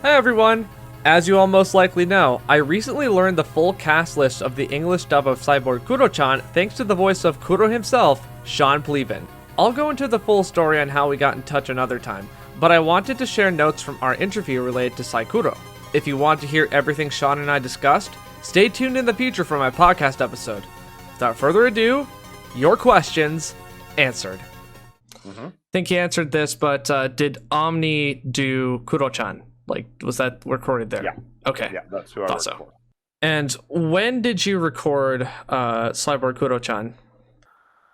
Hi everyone! As you all most likely know, I recently learned the full cast list of the English dub of Cyborg Kuro-chan thanks to the voice of Kuro himself, Shawn Pleavin. I'll go into the full story on how we got in touch another time, but I wanted to share notes from our interview related to CyKuro. If you want to hear everything Shawn and I discussed, stay tuned in the future for my podcast episode. Without further ado, your questions answered. I think he answered this, but did Omni do Kuro-chan? Like, was that recorded there? Yeah. Okay. Yeah, that's who I worked for. And when did you record Cyborg Kuro-chan?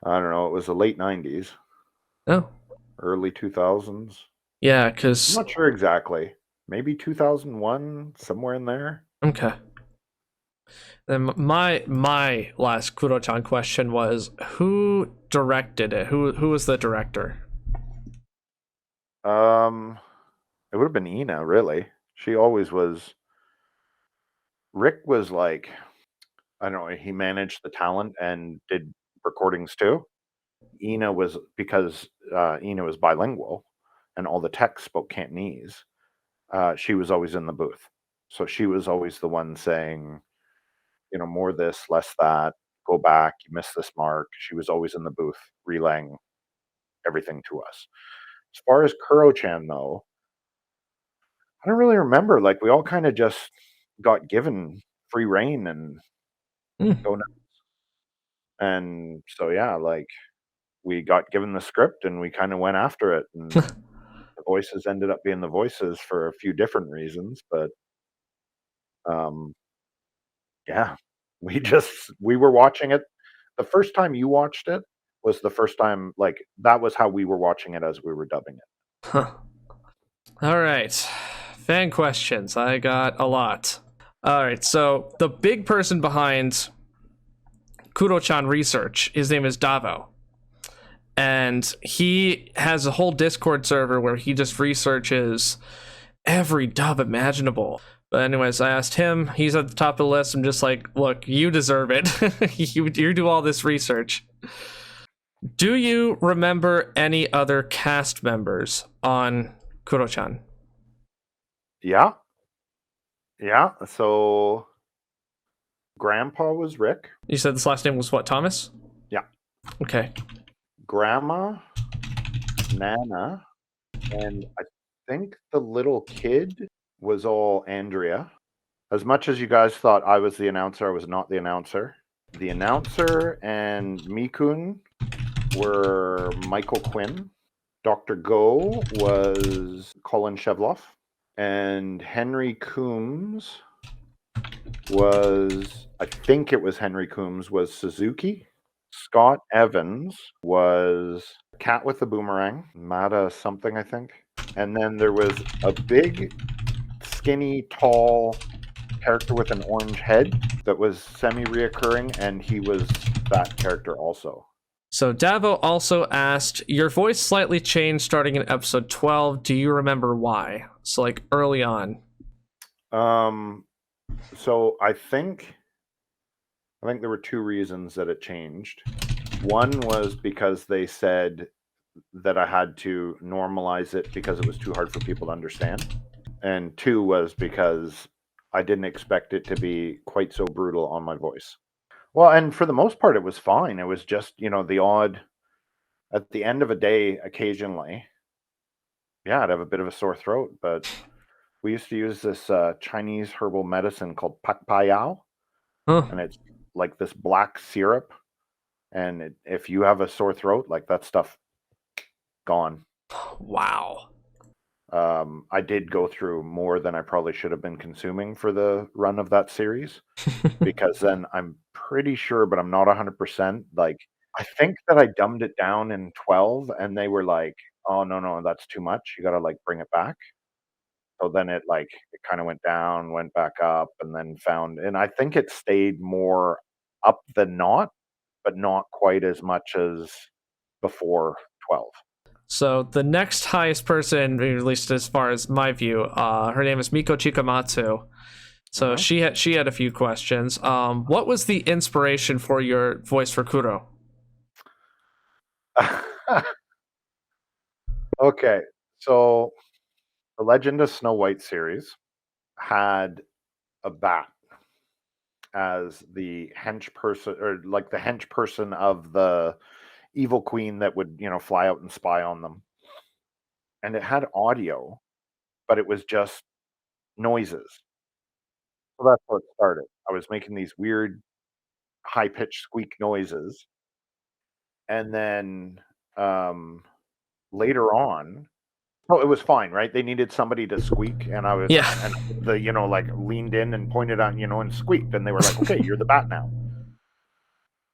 I don't know. It was the late 90s. Oh. Early 2000s. Yeah, because... I'm not sure exactly. Maybe 2001, somewhere in there. Okay. Then my last Kuro-chan question was, who directed it? Who was the director? It would have been Ina, really. She always was. Rick was like, I don't know, he managed the talent and did recordings too. Ina was, because Ina was bilingual and all the techs spoke Cantonese, she was always in the booth. So she was always the one saying, more this, less that, go back, you missed this mark. She was always in the booth relaying everything to us. As far as Kuro-chan, though, I don't really remember. Like, we all kind of just got given free reign and go nuts. And so, yeah, like, we got given the script and we kind of went after it. And the voices ended up being the voices for a few different reasons. But, yeah, we were watching it. The first time you watched it was the first time, like, that was how we were watching it as we were dubbing it. Huh. All right. Fan questions. I got a lot. All right. So the big person behind Kuro-chan research, his name is Davo. And he has a whole Discord server where he just researches every dub imaginable. But anyways, I asked him. He's at the top of the list. I'm just like, look, you deserve it. you do all this research. Do you remember any other cast members on Kuro-chan? Yeah. Yeah. So Grandpa was Rick. You said this last name was what, Thomas? Yeah. Okay. Grandma, Nana, and I think the little kid was all Andrea. As much as you guys thought I was the announcer, I was not the announcer. The announcer and Mi-kun were Michael Quinn. Dr. Go was Colin Shevloff. And Henry Coombs was, I think it was Henry Coombs, was Suzuki. Scott Evans was Cat with the Boomerang, Mata something, I think. And then there was a big, skinny, tall character with an orange head that was semi-reoccurring, and he was that character also. So Davo also asked, your voice slightly changed starting in episode 12. Do you remember why? So like early on. So I think there were two reasons that it changed. One was because they said that I had to normalize it because it was too hard for people to understand. And two was because I didn't expect it to be quite so brutal on my voice. Well, and for the most part, it was fine. It was just, the odd, at the end of a day, occasionally, yeah, I'd have a bit of a sore throat. But we used to use this Chinese herbal medicine called Pak Payao. And it's like this black syrup. And if you have a sore throat, like that stuff, gone. Wow. I did go through more than I probably should have been consuming for the run of that series, because then I'm pretty sure, but I'm not 100%. Like, I think that I dumbed it down in 12, and they were like, "Oh no, that's too much. You got to like bring it back." So then it kind of went down, went back up, and then and I think it stayed more up than not, but not quite as much as before 12. So the next highest person, at least as far as my view, her name is Miko Chikamatsu. So she had a few questions. What was the inspiration for your voice for Kuro? Okay, so the Legend of Snow White series had a bat as the hench person, or like the hench person of the evil queen that would, fly out and spy on them. And it had audio, but it was just noises. So that's how it started. I was making these weird high pitched squeak noises. And then later on, oh, it was fine, right? They needed somebody to squeak, and I was, Yeah. and the, like leaned in and pointed on, and squeaked, and they were like, okay, you're the bat now.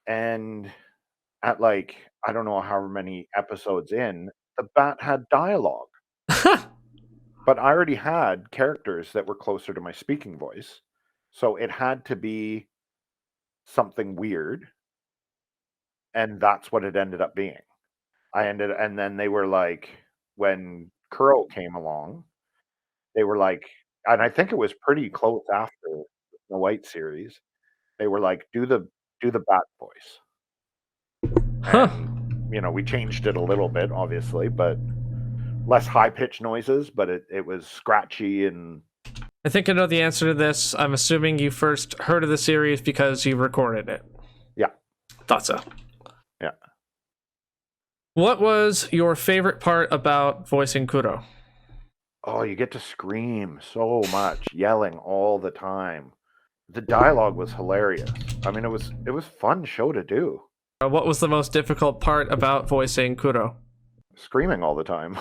And at like, I don't know however many episodes in, the bat had dialogue. But I already had characters that were closer to my speaking voice. So it had to be something weird. And that's what it ended up being. And then they were like, when Kuro came along, they were like, and I think it was pretty close after the White series, they were like, do the bat voice. Huh. And, we changed it a little bit, obviously, but less high pitched noises, but it was scratchy. And I think I know the answer to this. I'm assuming you first heard of the series because you recorded it. yeah. Thought so. Yeah. What was your favorite part about voicing Kuro? Oh, you get to scream so much, yelling all the time. The dialogue was hilarious. I mean, it was fun show to do. What was the most difficult part about voicing Kuro? Screaming all the time.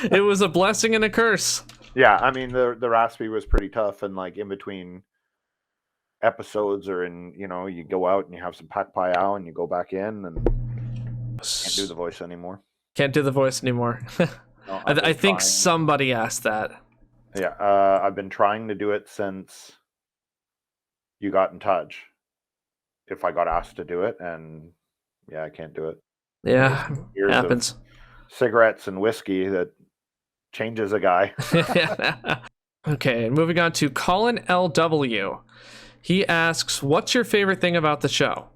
It was a blessing and a curse. Yeah, I mean the raspy was pretty tough, and like in between episodes, or you go out and you have some pak pai ao and you go back in and can't do the voice anymore. Can't do the voice anymore. No, I think somebody asked that. Yeah, I've been trying to do it since you got in touch. If I got asked to do it, and yeah, I can't do it. Yeah, Years happens. of cigarettes and whiskey that changes a guy. Okay, moving on to Colin LW. He asks, what's your favorite thing about the show?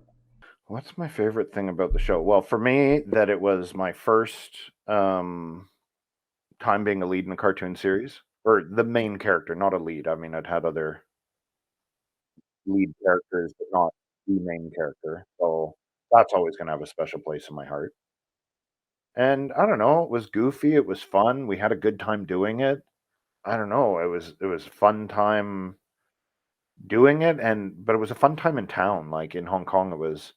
What's my favorite thing about the show? Well, for me, that it was my first time being a lead in a cartoon series, or the main character, not a lead. I mean, I'd had other lead characters, but not the main character. So that's always going to have a special place in my heart. And I don't know, it was goofy, it was fun. We had a good time doing it. I don't know, it was a fun time doing it, but it was a fun time in town. Like in Hong Kong, it was,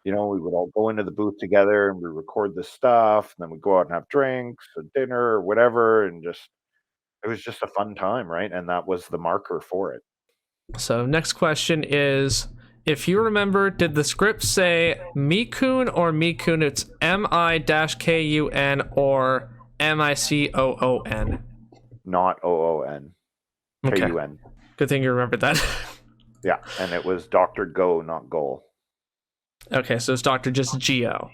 we would all go into the booth together and we record this stuff, and then we'd go out and have drinks or dinner or whatever, and it was just a fun time, right? And that was the marker for it. So next question is, if you remember, did the script say Mi-kun or Mi-kun? It's M-I-K-U-N or M-I-C-O-O-N? Not O-O-N. K-U-N. Okay. Good thing you remembered that. Yeah, and it was Dr. Go, not Goal. Okay, so it's Dr. just Geo.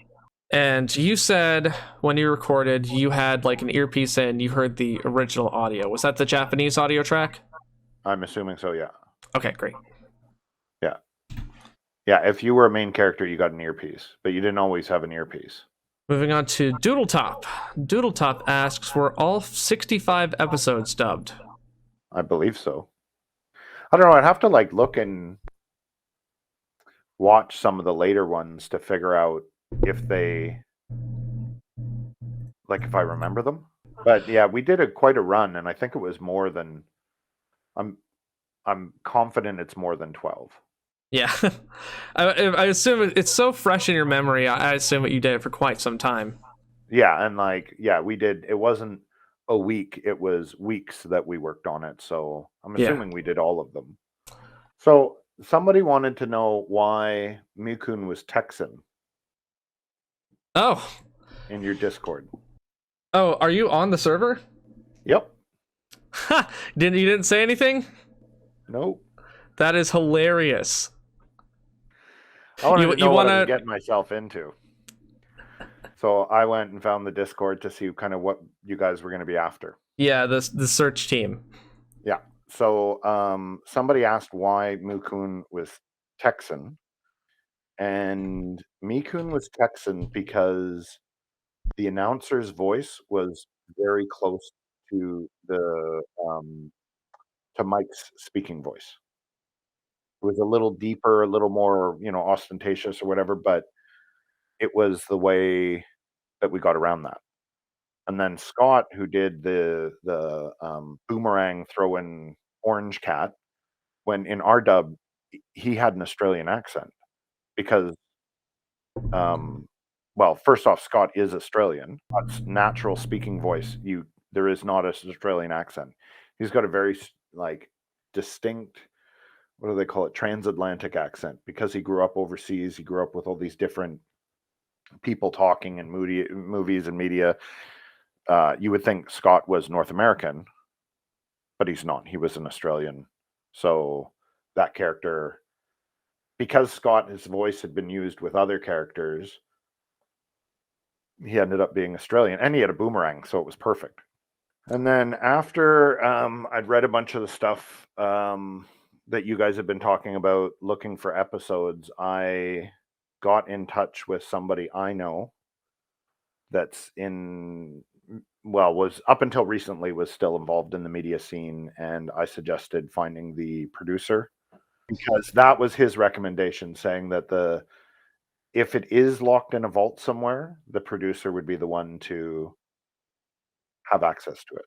And you said when you recorded, you had like an earpiece in, you heard the original audio. Was that the Japanese audio track? I'm assuming so, yeah. Okay, great. Yeah. Yeah, if you were a main character, you got an earpiece, but you didn't always have an earpiece. Moving on to Doodletop. Doodletop asks, were all 65 episodes dubbed? I believe so. I don't know, I'd have to like look and watch some of the later ones to figure out if they, like, if I remember them. But yeah, we did quite a run, and I think it was more than, I'm confident it's more than 12. Yeah. I assume it's so fresh in your memory. I assume that you did it for quite some time. Yeah, and like, yeah, we did. It wasn't a week, it was weeks that we worked on it. So I'm assuming we did all of them. So somebody wanted to know why Mi-kun was Texan. Oh. In your Discord. Oh, are you on the server? Yep. Ha! You didn't say anything? Nope. That is hilarious. I wanted to know what I was getting myself into. So I went and found the Discord to see kind of what you guys were going to be after. Yeah, the search team. Yeah. So somebody asked why Mi-kun was Texan. And Mi-kun was Texan because the announcer's voice was very close to the to Mike's speaking voice. It was a little deeper, a little more, ostentatious or whatever, but it was the way that we got around that. And then Scott, who did the boomerang throwing orange cat, when in our dub, he had an Australian accent because, well, first off, Scott is Australian. Scott's natural speaking voice, there is not an Australian accent. He's got a very distinct, what do they call it, transatlantic accent, because he grew up overseas. He grew up with all these different people talking in movies and media. You would think Scott was North American, but he's not. He was an Australian. So that character, because Scott's voice had been used with other characters, he ended up being Australian, and he had a boomerang, so it was perfect. And then after I'd read a bunch of the stuff that you guys have been talking about, looking for episodes, I got in touch with somebody I know that's was up until recently was still involved in the media scene, and I suggested finding the producer, because that was his recommendation, saying that if it is locked in a vault somewhere, the producer would be the one to have access to it.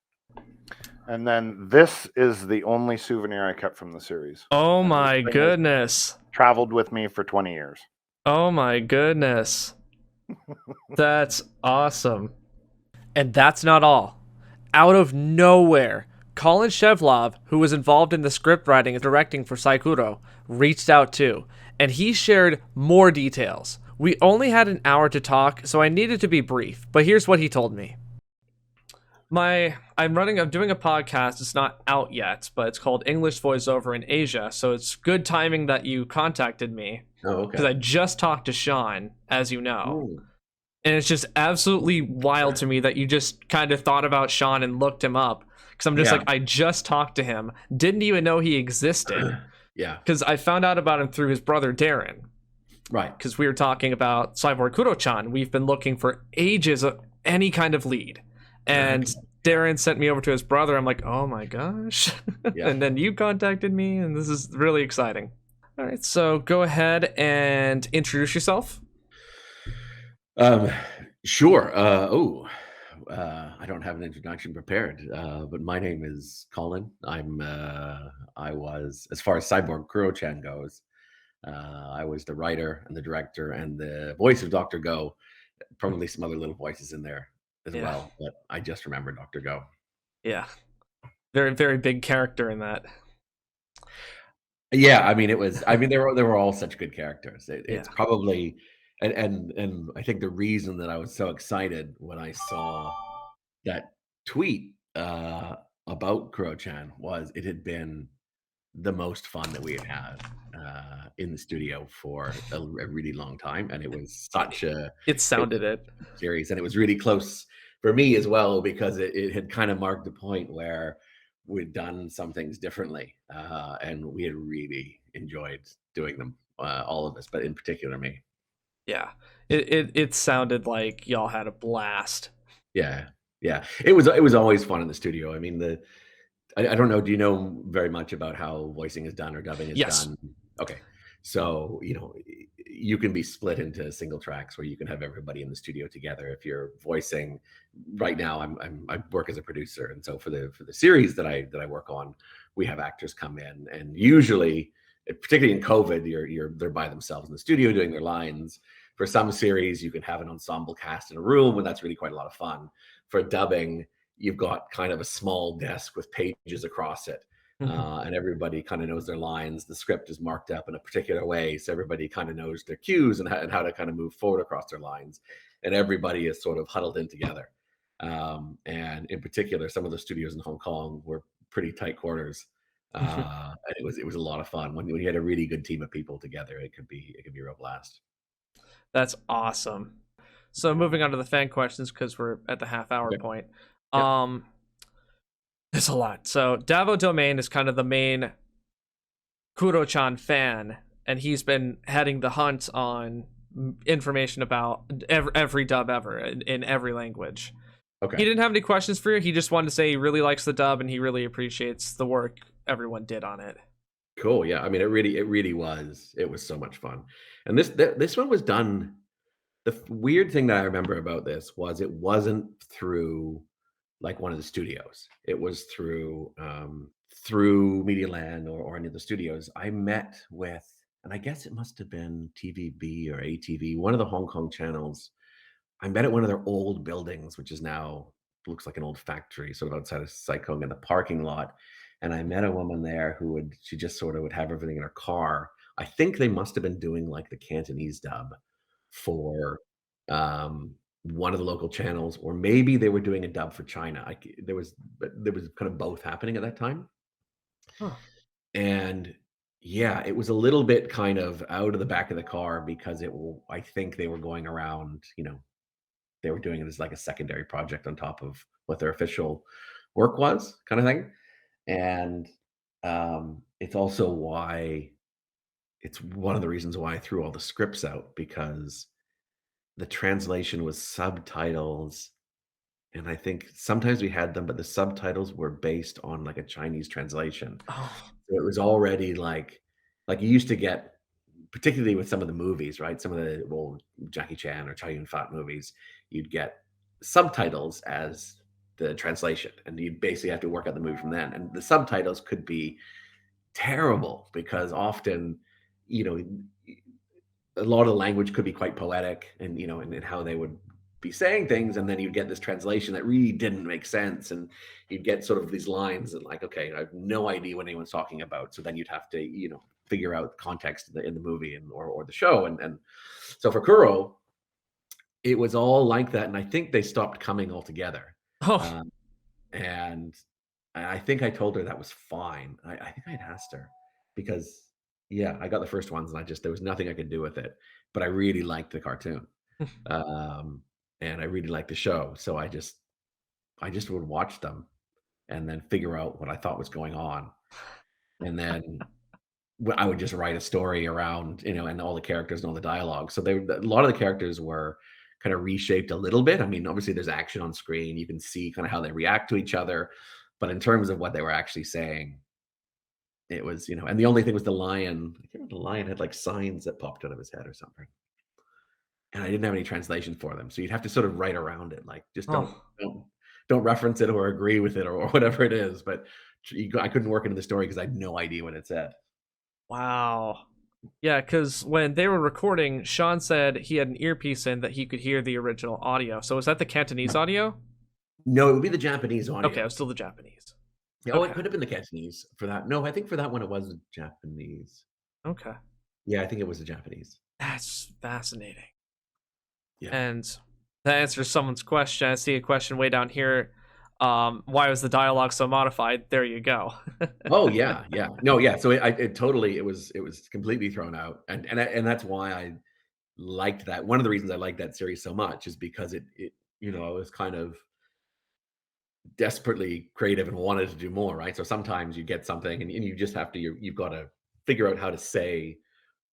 And then this is the only souvenir I kept from the series. Oh my goodness. Traveled with me for 20 years. Oh my goodness. That's awesome. And that's not all. Out of nowhere, Colin Shevloff, who was involved in the script writing and directing for CyKuro, reached out too, and he shared more details. We only had an hour to talk, so I needed to be brief, but here's what he told me. I'm doing a podcast. It's not out yet, but it's called English Voiceover in Asia. So it's good timing that you contacted me. Oh, okay. Because I just talked to Shawn, as you know. Ooh. And it's just absolutely wild to me that you just kind of thought about Shawn and looked him up. Because I'm just I just talked to him. Didn't even know he existed. Yeah. Because I found out about him through his brother, Darren. Right. Because we were talking about Cyborg Kuro-chan. We've been looking for ages of any kind of lead. And Darren sent me over to his brother. I'm like, oh my gosh. Yeah. And then you contacted me, and this is really exciting. All right, so go ahead and introduce yourself. Sure. I don't have an introduction prepared, but my name is Colin. I was, as far as Cyborg Kuro-chan goes, I was the writer and the director and the voice of Dr. Go, probably some other little voices in there as well, but I just remember Dr. Go. Yeah. Very, very big character in that. Yeah, I mean, they were all such good characters. It's probably, and I think the reason that I was so excited when I saw that tweet about Kuro-chan was it had been the most fun that we had in the studio for a really long time, and it was such a series, and it was really close for me as well, because it had kind of marked the point where we'd done some things differently, and we had really enjoyed doing them, all of us, but in particular me. Yeah, it sounded like y'all had a blast. Yeah, it was always fun in the studio. I mean, I don't know, do you know very much about how voicing is done or dubbing is done? Okay, so you can be split into single tracks where you can have everybody in the studio together. If you're voicing right now, I work as a producer, and so for the series that I work on, we have actors come in, and usually, particularly in COVID, they're by themselves in the studio doing their lines. For some series, you can have an ensemble cast in a room, and that's really quite a lot of fun. For dubbing, you've got kind of a small desk with pages across it. And everybody kind of knows their lines. The script is marked up in a particular way, so everybody kind of knows their cues and how to kind of move forward across their lines. And everybody is sort of huddled in together. And in particular, some of the studios in Hong Kong were pretty tight quarters. And it was a lot of fun. When you had a really good team of people together, it could be a real blast. That's awesome. So moving on to the fan questions, because we're at the half-hour point. There's a lot. So Davo Domain is kind of the main Kuro-chan fan, and he's been heading the hunt on information about every dub ever in every language. Okay. He didn't have any questions for you. He just wanted to say he really likes the dub and he really appreciates the work everyone did on it. Cool. Yeah. I mean, it really was. It was so much fun. And this one was done. Weird thing that I remember about this was it wasn't through like one of the studios. It was through Media Land or any of the studios. I met with, and I guess it must have been TVB or ATV, one of the Hong Kong channels. I met at one of their old buildings, which is now looks like an old factory, sort of outside of CyKuro in the parking lot. And I met a woman there she just sort of would have everything in her car. I think they must have been doing like the Cantonese dub for one of the local channels, or maybe they were doing a dub for China. There was kind of both happening at that time. Huh. And yeah, it was a little bit kind of out of the back of the car because I think they were going around, they were doing it as like a secondary project on top of what their official work was, kind of thing. And it's also it's one of the reasons why I threw all the scripts out, because the translation was subtitles. And I think sometimes we had them, but the subtitles were based on like a Chinese translation. Oh, So it was already like you used to get, particularly with some of the movies, right? Some of the old Jackie Chan or Chow Yun-fat movies, you'd get subtitles as the translation, and you'd basically have to work out the movie from then. And the subtitles could be terrible because often, a lot of the language could be quite poetic, and and how they would be saying things, and then you'd get this translation that really didn't make sense, and you'd get sort of these lines and like, okay, I have no idea what anyone's talking about. So then you'd have to figure out context in the movie or the show, and so for Kuro, it was all like that, and I think they stopped coming altogether. oh, And I think I told her that was fine. I think I'd asked her because, yeah, I got the first ones and there was nothing I could do with it, but I really liked the cartoon. And I really liked the show. So I just would watch them and then figure out what I thought was going on. And then I would just write a story around, and all the characters and all the dialogue. So a lot of the characters were kind of reshaped a little bit. I mean, obviously there's action on screen. You can see kind of how they react to each other. But in terms of what they were actually saying, it was, and the only thing was the lion. I can't remember, the lion had like signs that popped out of his head or something. And I didn't have any translation for them. So you'd have to sort of write around it. Like, just don't reference it or agree with it or whatever it is. But I couldn't work into the story because I had no idea what it said. wow. Yeah, because when they were recording, Shawn said he had an earpiece in that he could hear the original audio. So is that the Cantonese audio? No, it would be the Japanese audio. Okay, it was still the Japanese. Yeah, oh, it could have been the Cantonese for that. No, I think for that one it was Japanese. Okay. Yeah, I think it was the Japanese. That's fascinating. Yeah. And that answers someone's question. I see a question way down here. Why was the dialogue so modified? There you go. Oh yeah. No, yeah. So it was completely thrown out, and that's why I liked that. One of the reasons I liked that series so much is because it I was kind of desperately creative and wanted to do more, right? So sometimes you get something and you just have to, you've got to figure out how to say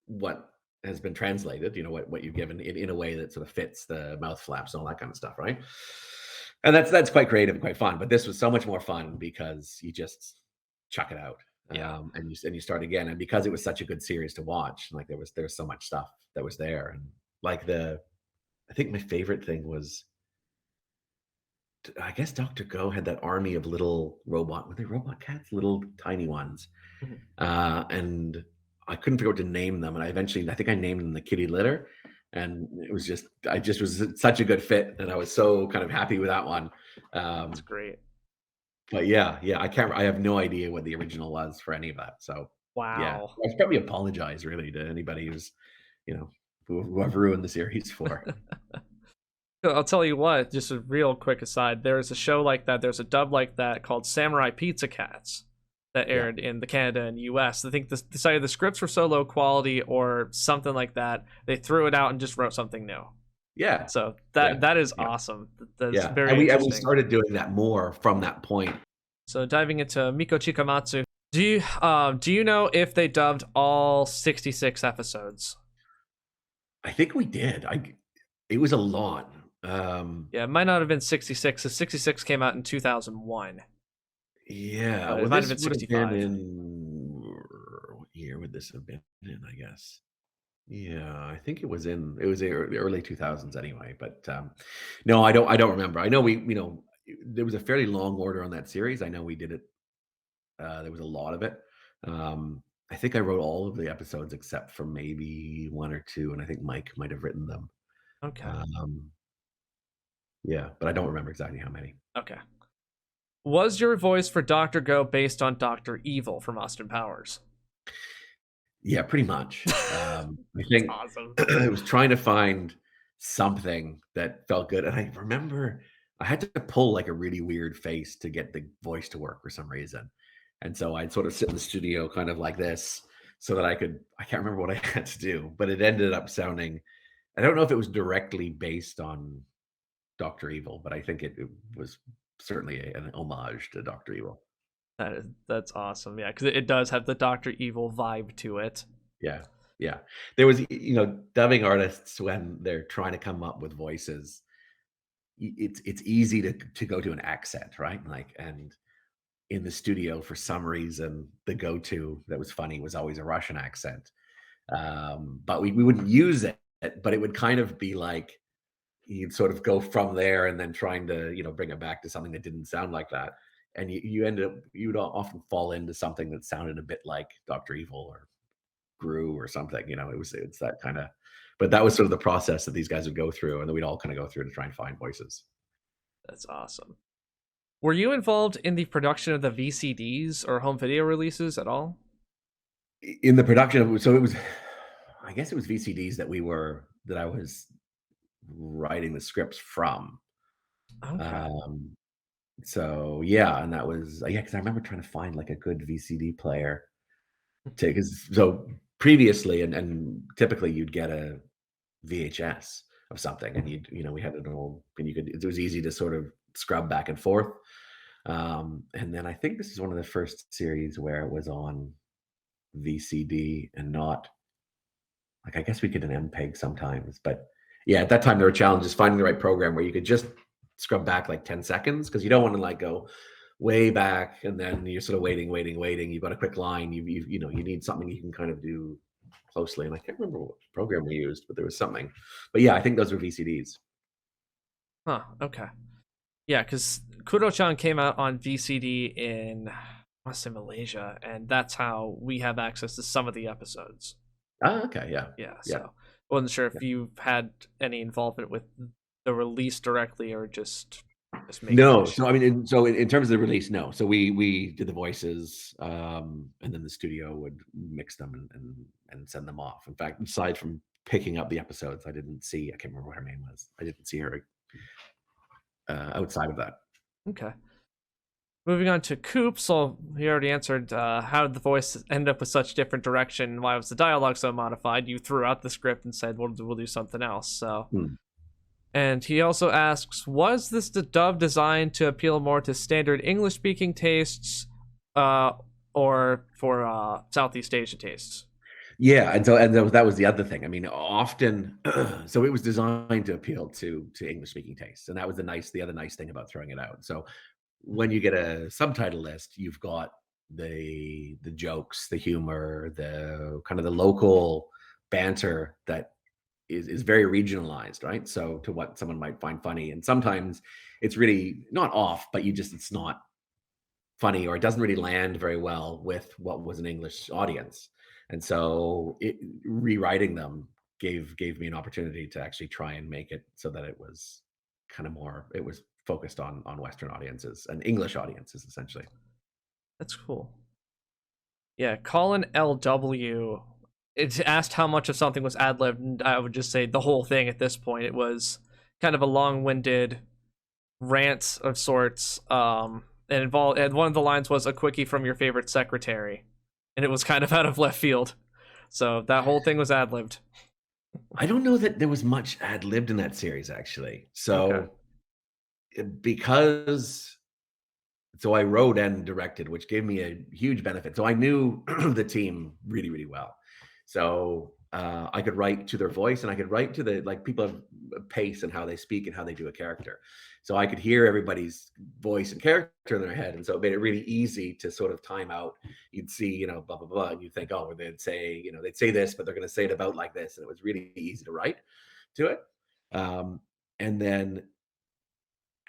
what has been translated, what you've given in a way that sort of fits the mouth flaps and all that kind of stuff, right? And that's quite creative and quite fun. But this was so much more fun because you just chuck it out, and you start again. And because it was such a good series to watch, like there was so much stuff that was there, and like I think my favorite thing was, I guess Dr. Go had that army of little were they robot cats? Little tiny ones. Mm-hmm. And I couldn't figure out to name them. And I think I named them the kitty litter. And it was I just was such a good fit. And I was so kind of happy with that one. That's great. But yeah, I have no idea what the original was for any of that. So wow. Yeah, I should probably apologize really to anybody who's, who I've ruined the series for. I'll tell you what, just a real quick aside, there's a show like that, there's a dub like that called Samurai Pizza Cats that aired in the Canada and US. I think the scripts were so low quality or something like that, they threw it out and just wrote something new. Yeah. So that is awesome. That's very and interesting. we started doing that more from that point. So diving into Miko Chikamatsu, do you know if they dubbed all 66 episodes? I think we did. It was a lot. Yeah, it might not have been 66. So 66 came out in 2001. Yeah, It well, might have this been would have been 65. in what year would this have been in, I guess? Yeah, I think it was the early 2000s anyway, but no, I don't remember. I know there was a fairly long order on that series. I know we did it. There was a lot of it. I think I wrote all of the episodes except for maybe one or two, and I think Mike might have written them. Okay. Yeah, but I don't remember exactly how many. Okay. Was your voice for Dr. Go based on Dr. Evil from Austin Powers? Yeah, pretty much. I think Awesome. I was trying to find something that felt good, and I remember I had to pull like a really weird face to get the voice to work for some reason. And so I'd sort of sit in the studio kind of like this so that I can't remember what I had to do, but it ended up sounding, I don't know if it was directly based on Dr. Evil, but I think it was certainly an homage to Dr. Evil. That's awesome. Yeah, because it does have the Dr. Evil vibe to it. Yeah. Yeah. There was, dubbing artists, when they're trying to come up with voices, it's easy to go to an accent, right? Like, and in the studio, for some reason, the go-to that was funny was always a Russian accent. But we wouldn't use it, but it would kind of be like you'd sort of go from there and then trying to, bring it back to something that didn't sound like that. And you'd often fall into something that sounded a bit like Dr. Evil or Gru or something. It's that kind of, but that was sort of the process that these guys would go through, and then we'd all kind of go through to try and find voices. That's awesome. Were you involved in the production of the VCDs or home video releases at all? In the production of, so it was, I guess it was VCDs that I was writing the scripts from. Okay. So yeah, and that was, yeah, because I remember trying to find like a good VCD player because so previously and typically you'd get a VHS of something, and we had an old, and it was easy to sort of scrub back and forth. And then I think this is one of the first series where it was on VCD and not, like, I guess we get an MPEG sometimes, but yeah, at that time there were challenges finding the right program where you could just scrub back like 10 seconds, because you don't want to like go way back and then you're sort of waiting. You've got a quick line. You need something you can kind of do closely. And I can't remember what program we used, but there was something. But yeah, I think those were VCDs. Huh. Okay. Yeah, because Kuro-chan came out on VCD in, I want to say, Malaysia, and that's how we have access to some of the episodes. Ah, okay, yeah. Yeah, so I wasn't sure if you've had any involvement with the release directly or just no. So I mean, in terms of the release, no. So we did the voices, and then the studio would mix them and send them off. In fact, aside from picking up the episodes, I can't remember what her name was. I didn't see her outside of that. Okay. Moving on to Coop. So he already answered how did the voice end up with such different direction? Why was the dialogue so modified? You threw out the script and said, we'll do something else. So, And he also asks, was this the dub designed to appeal more to standard English-speaking tastes or for Southeast Asia tastes? Yeah, and that was the other thing. I mean, often, so it was designed to appeal to English-speaking tastes, and that was the other nice thing about throwing it out. So when you get a subtitle list, you've got the jokes, the humor, the kind of the local banter that is very regionalized, right? So to what someone might find funny, and sometimes it's really not off, but it's not funny, or it doesn't really land very well with what was an English audience. And so rewriting them gave me an opportunity to actually try and make it so that it was it was focused on Western audiences and English audiences, essentially. That's cool. Yeah, Colin LW, it's asked how much of something was ad-libbed, and I would just say the whole thing at this point. It was kind of a long-winded rant of sorts, and one of the lines was a quickie from your favorite secretary, and it was kind of out of left field. So that whole thing was ad-libbed. I don't know that there was much ad-libbed in that series, actually. So so I wrote and directed, which gave me a huge benefit. So I knew the team really, really well. So I could write to their voice, and I could write to the, like, people have pace and how they speak and how they do a character. So I could hear everybody's voice and character in their head. And so it made it really easy to sort of time out. You'd see, blah, blah, blah. And you think, oh, well, they'd say this, but they're going to say it about like this. And it was really easy to write to it. And then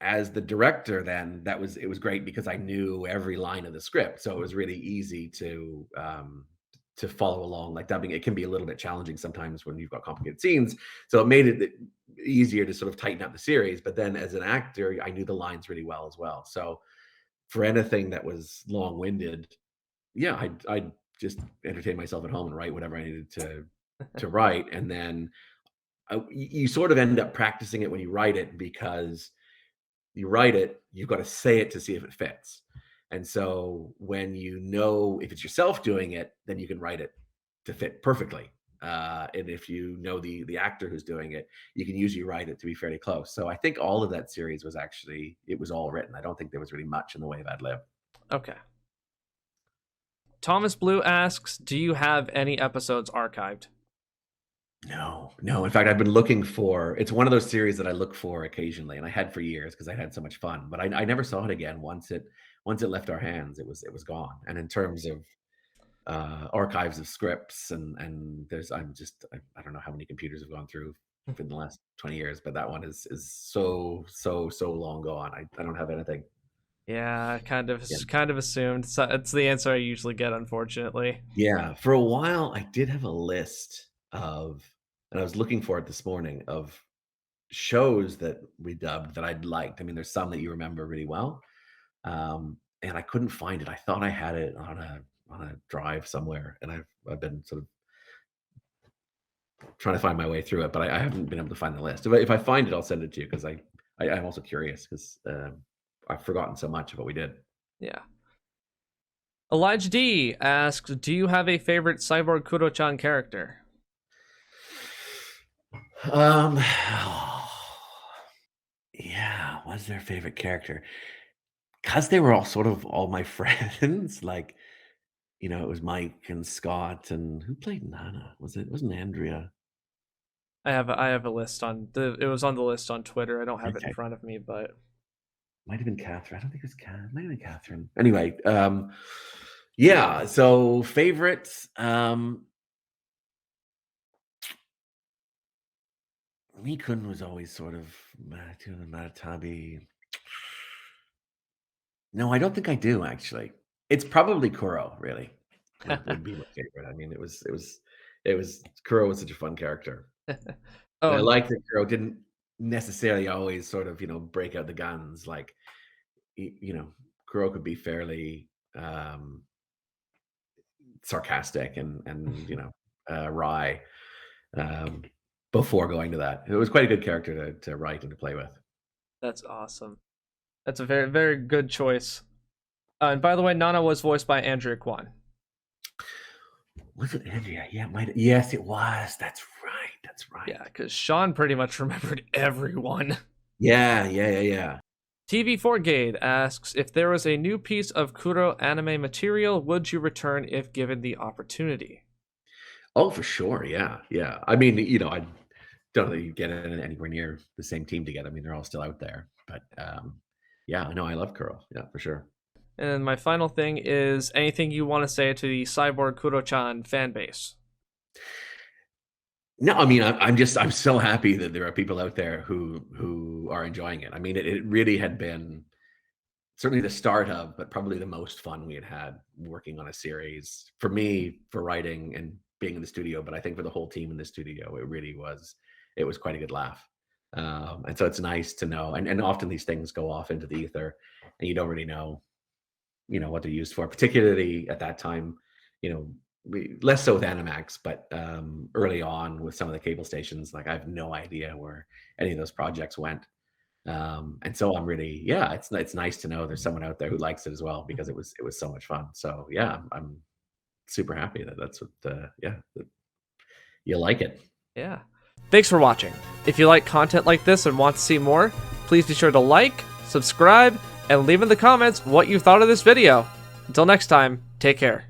as the director, then it was great because I knew every line of the script. So it was really easy to follow along. Like dubbing, it can be a little bit challenging sometimes when you've got complicated scenes. So it made it easier to sort of tighten up the series. But then as an actor, I knew the lines really well as well. So for anything that was long-winded, yeah, I'd just entertain myself at home and write whatever I needed to write. And then you sort of end up practicing it when you write it, because you write it, you've got to say it to see if it fits. And so when if it's yourself doing it, then you can write it to fit perfectly. And if you know the actor who's doing it, you can usually write it to be fairly close. So I think all of that series was it was all written. I don't think there was really much in the way of ad-lib. Okay. Thomas Blue asks, do you have any episodes archived? No. In fact, I've been looking for, it's one of those series that I look for occasionally, and I had for years because I had so much fun, but I never saw it again. Once it left our hands, it was gone. And in terms of archives of scripts, and I don't know how many computers have gone through in the last 20 years, but that one is so long gone. I don't have anything. Yeah, kind of assumed. So it's the answer I usually get, unfortunately. Yeah, for a while I did have a list of, and I was looking for it this morning, of shows that we dubbed that I'd liked. I mean, there's some that you remember really well, and I couldn't find it. I thought I had it on a drive somewhere, and I've been sort of trying to find my way through it, but I haven't been able to find the list. If I find it, I'll send it to you, because I'm also curious, because I've forgotten so much of what we did. Yeah. Elijah D asks, do you have a favorite Cyborg Kuro-chan character? Yeah, what's their favorite character? Because they were all my friends. Like, it was Mike and Scott, and who played Nana? It wasn't Andrea? I have a list it was on the list on Twitter. I don't have it in front of me, but might have been Catherine. I don't think it was Catherine. Might have been Catherine. Anyway, yeah. So favorites. Mi-kun was always sort of Matatabi. No, I don't think I do, actually. It's probably Kuro, really. Would be my favorite. I mean, it was Kuro was such a fun character. I like that Kuro didn't necessarily always sort of, break out the guns. Like, Kuro could be fairly sarcastic and wry before going to that. It was quite a good character to write and to play with. That's awesome. That's a very, very good choice. And by the way, Nana was voiced by Andrea Kwan. Was it Andrea? Yeah, yes, it was. That's right. Yeah, because Shawn pretty much remembered everyone. Yeah. TV4Gade asks, if there was a new piece of Kuro anime material, would you return if given the opportunity? Oh, for sure. Yeah. I mean, I don't think you get anywhere near the same team together. I mean, they're all still out there. But yeah, no, I love Kuro. Yeah, for sure. And my final thing is, anything you want to say to the Cyborg Kuro-chan fan base? No, I mean, I'm so happy that there are people out there who are enjoying it. I mean, it really had been certainly the start of, but probably the most fun we had working on a series. For me, for writing and being in the studio, but I think for the whole team in the studio, it was quite a good laugh. And so it's nice to know, and often these things go off into the ether and you don't really know, what they're used for, particularly at that time, less so with Animax, but early on with some of the cable stations, like I have no idea where any of those projects went. And so I'm really, it's nice to know there's someone out there who likes it as well, because it was so much fun. So yeah, I'm super happy that's what, that you like it. Yeah. Thanks for watching. If you like content like this and want to see more, please be sure to like, subscribe, and leave in the comments what you thought of this video. Until next time, take care.